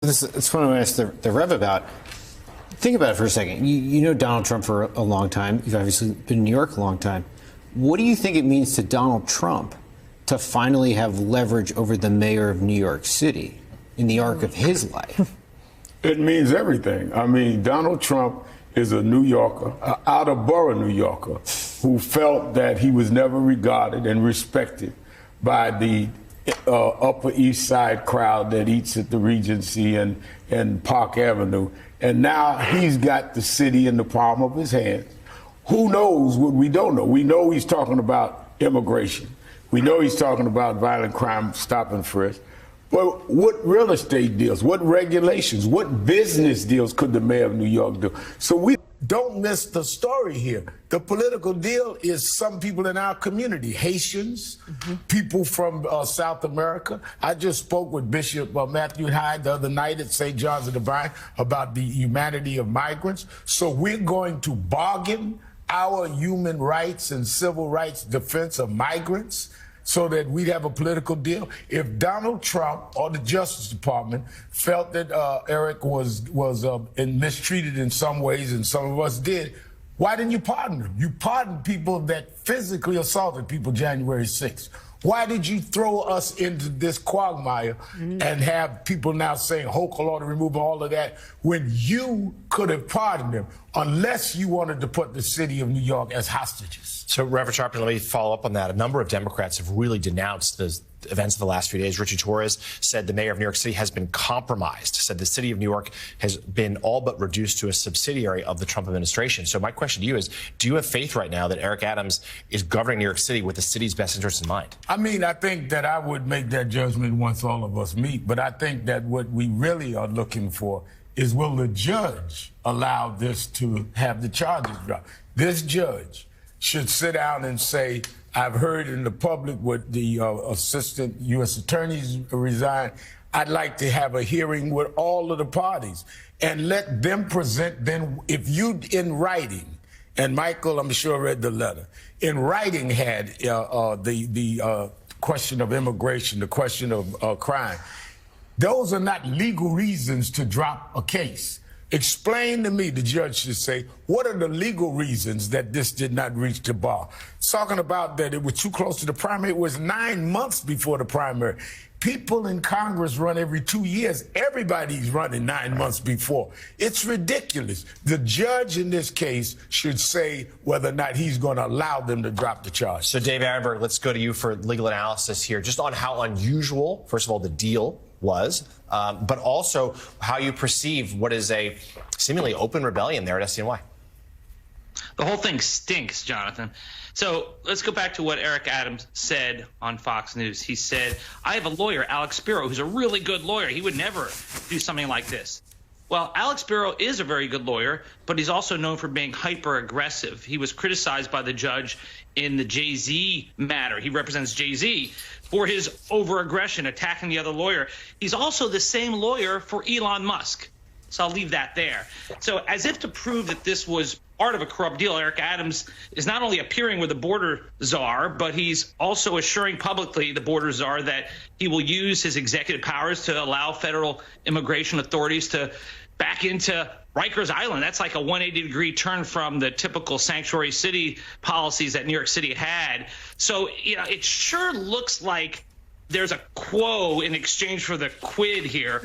It's funny when I asked the Rev about. Think about it for a second. You know Donald Trump for a long time. You've obviously been in New York a long time. What do you think it means to Donald Trump to finally have leverage over the mayor of New York City in the arc of his life? It means everything. I mean, Donald Trump is a New Yorker, an out-of-borough New Yorker, who felt that he was never regarded and respected by the Upper East Side crowd that eats at the Regency and Park Avenue. And now he's got the city in the palm of his hands. Who knows what we don't know? We know he's talking about immigration. We know he's talking about violent crime, stop and frisk. But what real estate deals, what regulations, what business deals could the mayor of New York do? So we don't miss the story here. The political deal is some people in our community, Haitians, people from South America. I just spoke with Bishop Matthew Hyde the other night at St. John's of the Vine about the humanity of migrants. So we're going to bargain our human rights and civil rights defense of migrants so that we'd have a political deal. If Donald Trump or the Justice Department felt that Eric was mistreated in some ways, and some of us did, why didn't you pardon him? You pardoned people that physically assaulted people January 6th. Why did you throw us into this quagmire and have people now saying Hochul ought to remove all of that when you could have pardoned them unless you wanted to put the city of New York as hostages? So, Reverend Sharpton, let me follow up on that. A number of Democrats have really denounced the events of the last few days. Richie Torres said the mayor of New York City has been compromised, said the city of New York has been all but reduced to a subsidiary of the Trump administration. So my question to you is, do you have faith right now that Eric Adams is governing New York City with the city's best interests in mind? I mean, I think that I would make that judgment once all of us meet, but I think that what we really are looking for is, will the judge allow this to have the charges dropped? This judge should sit down and say, I've heard in the public what the assistant U.S. attorneys resigned. I'd like to have a hearing with all of the parties and let them present. Then if you in writing, and Michael, I'm sure read the letter, in writing had the question of immigration, the question of crime. Those are not legal reasons to drop a case. Explain to me, the judge should say, what are the legal reasons that this did not reach the bar? Talking about that it was too close to the primary. It was 9 months before the primary. People in Congress run every 2 years. Everybody's running 9 months before. It's ridiculous. The judge in this case should say whether or not he's going to allow them to drop the charge. So, Dave Arenberg, let's go to you for legal analysis here, just on how unusual, first of all, the deal was, but also how you perceive what is a seemingly open rebellion there at SDNY. The whole thing stinks, Jonathan. So let's go back to what Eric Adams said on Fox News. He said, I have a lawyer, Alex Spiro, who's a really good lawyer. He would never do something like this. Well, Alex Spiro is a very good lawyer, but he's also known for being hyper-aggressive. He was criticized by the judge in the Jay-Z matter. He represents Jay-Z for his over-aggression, attacking the other lawyer. He's also the same lawyer for Elon Musk. So I'll leave that there. So as if to prove that this was part of a corrupt deal, Eric Adams is not only appearing with the border czar, but he's also assuring publicly, the border czar, that he will use his executive powers to allow federal immigration authorities to back into Rikers Island. That's like a 180-degree turn from the typical sanctuary city policies that New York City had. So, you know, it sure looks like there's a quo in exchange for the quid here.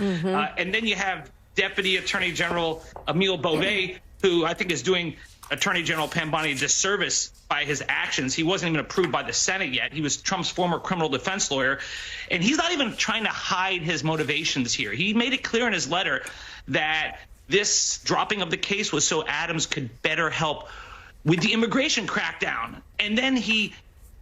And then you have Deputy Attorney General Emile Beauvais, who I think is doing Attorney General Pam Bondi a disservice by his actions. He wasn't even approved by the Senate yet. He was Trump's former criminal defense lawyer. And he's not even trying to hide his motivations here. He made it clear in his letter that this dropping of the case was so Adams could better help with the immigration crackdown. And then he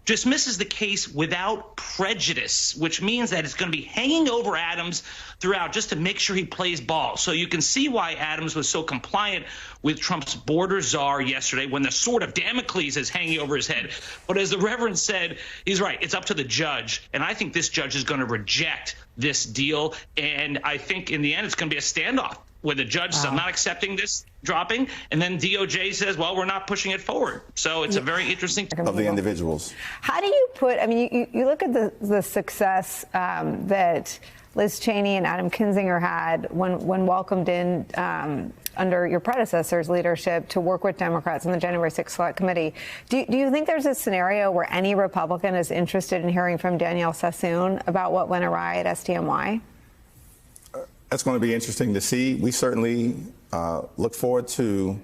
dismisses the case without prejudice, which means that it's going to be hanging over Adams throughout just to make sure he plays ball. So you can see why Adams was so compliant with Trump's border czar yesterday when the sword of Damocles is hanging over his head. But as the Reverend said, he's right. It's up to the judge. And I think this judge is going to reject this deal. And I think in the end, it's going to be a standoff where the judge says, I'm not accepting this dropping, and then DOJ says, well, we're not pushing it forward. So it's a very interesting of the individuals. How do you put, I mean, you look at the success that Liz Cheney and Adam Kinzinger had when welcomed in under your predecessor's leadership to work with Democrats in the January 6th Select Committee. Do you think there's a scenario where any Republican is interested in hearing from Danielle Sassoon about what went awry at SDNY? That's going to be interesting to see. We certainly look forward to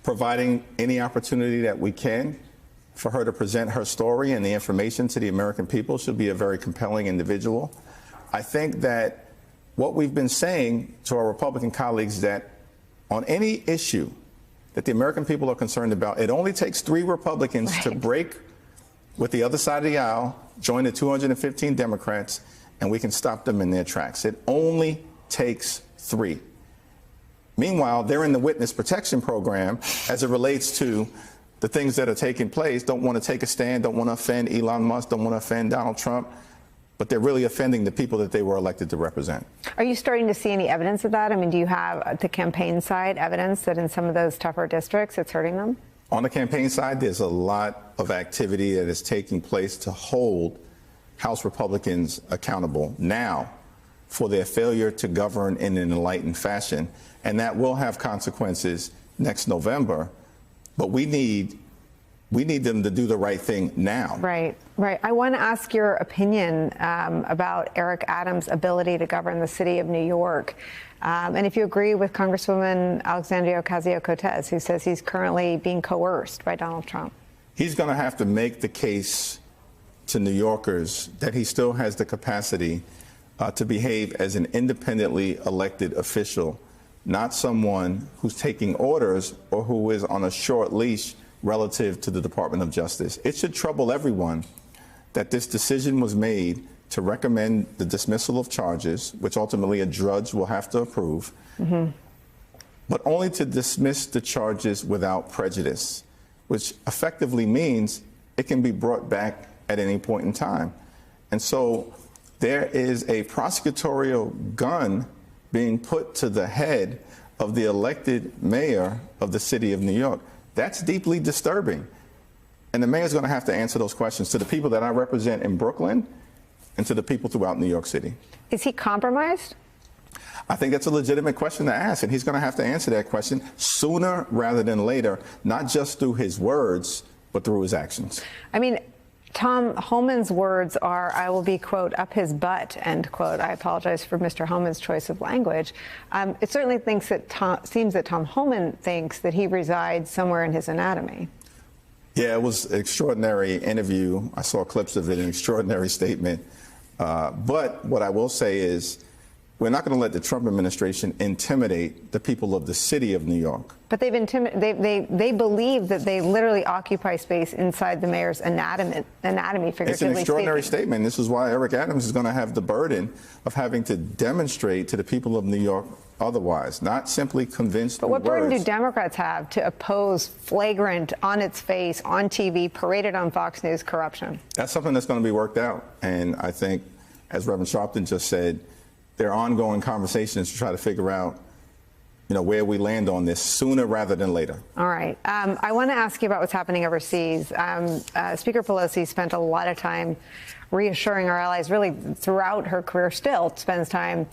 providing any opportunity that we can for her to present her story and the information to the American people. She'll be a very compelling individual. I think that what we've been saying to our Republican colleagues that on any issue that the American people are concerned about, it only takes 3 Republicans to break with the other side of the aisle, join the 215 Democrats, and we can stop them in their tracks. It only takes 3. Meanwhile, they're in the witness protection program as it relates to the things that are taking place, don't want to take a stand, don't want to offend Elon Musk, don't want to offend Donald Trump, but they're really offending the people that they were elected to represent. Are you starting to see any evidence of that? I mean, do you have the campaign side evidence that in some of those tougher districts it's hurting them? On the campaign side, there's a lot of activity that is taking place to hold House Republicans accountable now for their failure to govern in an enlightened fashion. And that will have consequences next November. But we need them to do the right thing now. Right. I want to ask your opinion about Eric Adams' ability to govern the city of New York. And if you agree with Congresswoman Alexandria Ocasio-Cortez, who says he's currently being coerced by Donald Trump. He's going to have to make the case to New Yorkers that he still has the capacity to behave as an independently elected official, not someone who's taking orders or who is on a short leash relative to the Department of Justice. It should trouble everyone that this decision was made to recommend the dismissal of charges, which ultimately a judge will have to approve, but only to dismiss the charges without prejudice, which effectively means it can be brought back at any point in time. And so there is a prosecutorial gun being put to the head of the elected mayor of the city of New York. That's deeply disturbing. And the mayor's going to have to answer those questions to the people that I represent in Brooklyn and to the people throughout New York City. Is he compromised? I think that's a legitimate question to ask, and he's going to have to answer that question sooner rather than later, not just through his words, but through his actions. I mean, Tom Homan's words are, I will be, quote, up his butt, end quote. I apologize for Mr. Homan's choice of language. It certainly seems that Tom Homan thinks that he resides somewhere in his anatomy. Yeah, it was an extraordinary interview. I saw clips of it, an extraordinary statement. But what I will say is we're not going to let the Trump administration intimidate the people of the city of New York. But they believe that they literally occupy space inside the mayor's anatomy, figuratively It's an extraordinary speaking. statement. This is why Eric Adams is going to have the burden of having to demonstrate to the people of New York otherwise, not simply convince But what burden do Democrats have to oppose flagrant, on its face, on TV, paraded on Fox News corruption? That's something that's going to be worked out. And I think, as Reverend Sharpton just said, there are ongoing conversations to try to figure out, where we land on this sooner rather than later. All right. I want to ask you about what's happening overseas. Speaker Pelosi spent a lot of time reassuring our allies, really throughout her career still spends time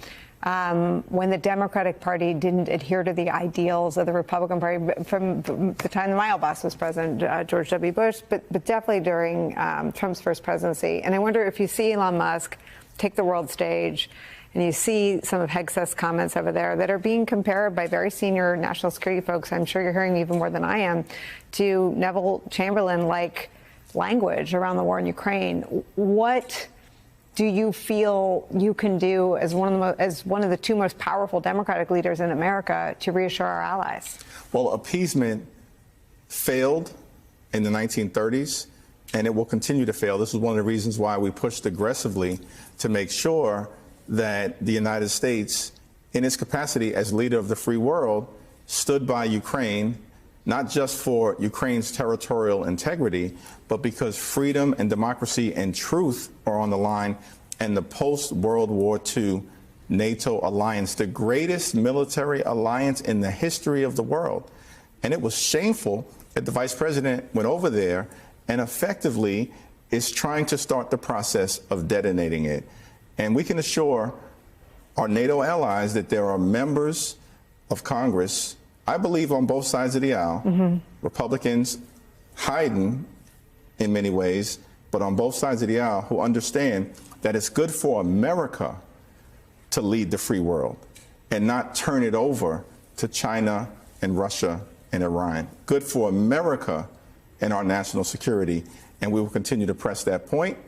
when the Democratic Party didn't adhere to the ideals of the Republican Party from the time the Mile Boss was president, George W. Bush, but definitely during Trump's first presidency. And I wonder if you see Elon Musk take the world stage and you see some of Hegseth's comments over there that are being compared by very senior national security folks, I'm sure you're hearing even more than I am, to Neville Chamberlain-like language around the war in Ukraine. What do you feel you can do as one of the 2 most powerful Democratic leaders in America to reassure our allies? Well, appeasement failed in the 1930s, and it will continue to fail. This is one of the reasons why we pushed aggressively to make sure that the United States, in its capacity as leader of the free world, stood by Ukraine, not just for Ukraine's territorial integrity, but because freedom and democracy and truth are on the line, and the post-World War II NATO alliance, the greatest military alliance in the history of the world. And it was shameful that the vice president went over there and effectively is trying to start the process of detonating it. And we can assure our NATO allies, that there are members of Congress, I believe on both sides of the aisle, Republicans hiding in many ways, but on both sides of the aisle, who understand that it's good for America to lead the free world and not turn it over to China and Russia and Iran. Good for America and our national security. And we will continue to press that point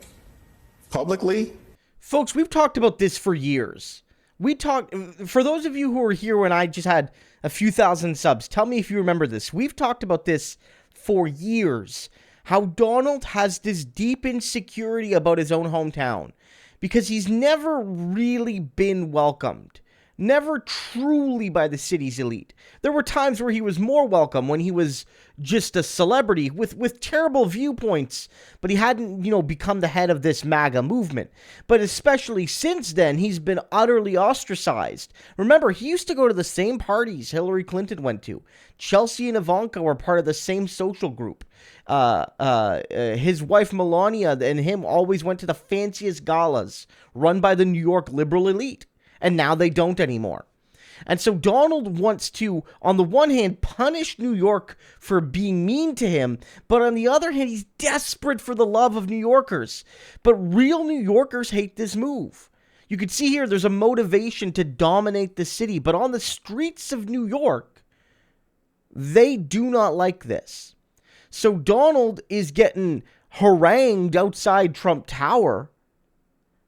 publicly. Folks, we've talked about this for years. For those of you who were here when I just had a few thousand subs, tell me if you remember this. We've talked about this for years. How Donald has this deep insecurity about his own hometown because he's never really been welcomed. Never truly by the city's elite. There were times where he was more welcome when he was just a celebrity with terrible viewpoints, but he hadn't, become the head of this MAGA movement. But especially since then, he's been utterly ostracized. Remember, he used to go to the same parties Hillary Clinton went to. Chelsea and Ivanka were part of the same social group. His wife Melania and him always went to the fanciest galas run by the New York liberal elite. And now they don't anymore. And so Donald wants to, on the one hand, punish New York for being mean to him, but on the other hand, he's desperate for the love of New Yorkers. But real New Yorkers hate this move. You can see here there's a motivation to dominate the city, but on the streets of New York, they do not like this. So Donald is getting harangued outside Trump Tower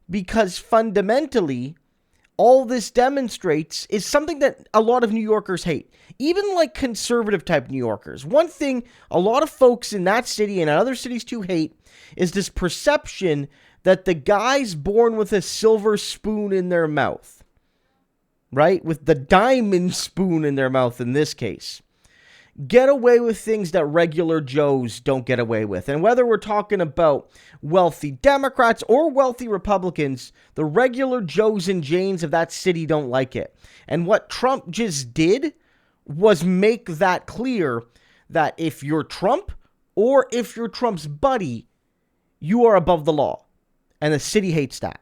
because fundamentally, all this demonstrates is something that a lot of New Yorkers hate. Even like conservative type New Yorkers. One thing a lot of folks in that city and other cities too hate is this perception that the guys born with a silver spoon in their mouth, right? With the diamond spoon in their mouth in this case, get away with things that regular Joes don't get away with. And whether we're talking about wealthy Democrats or wealthy Republicans, the regular Joes and Janes of that city don't like it. And what Trump just did was make that clear that if you're Trump or if you're Trump's buddy, you are above the law. And the city hates that.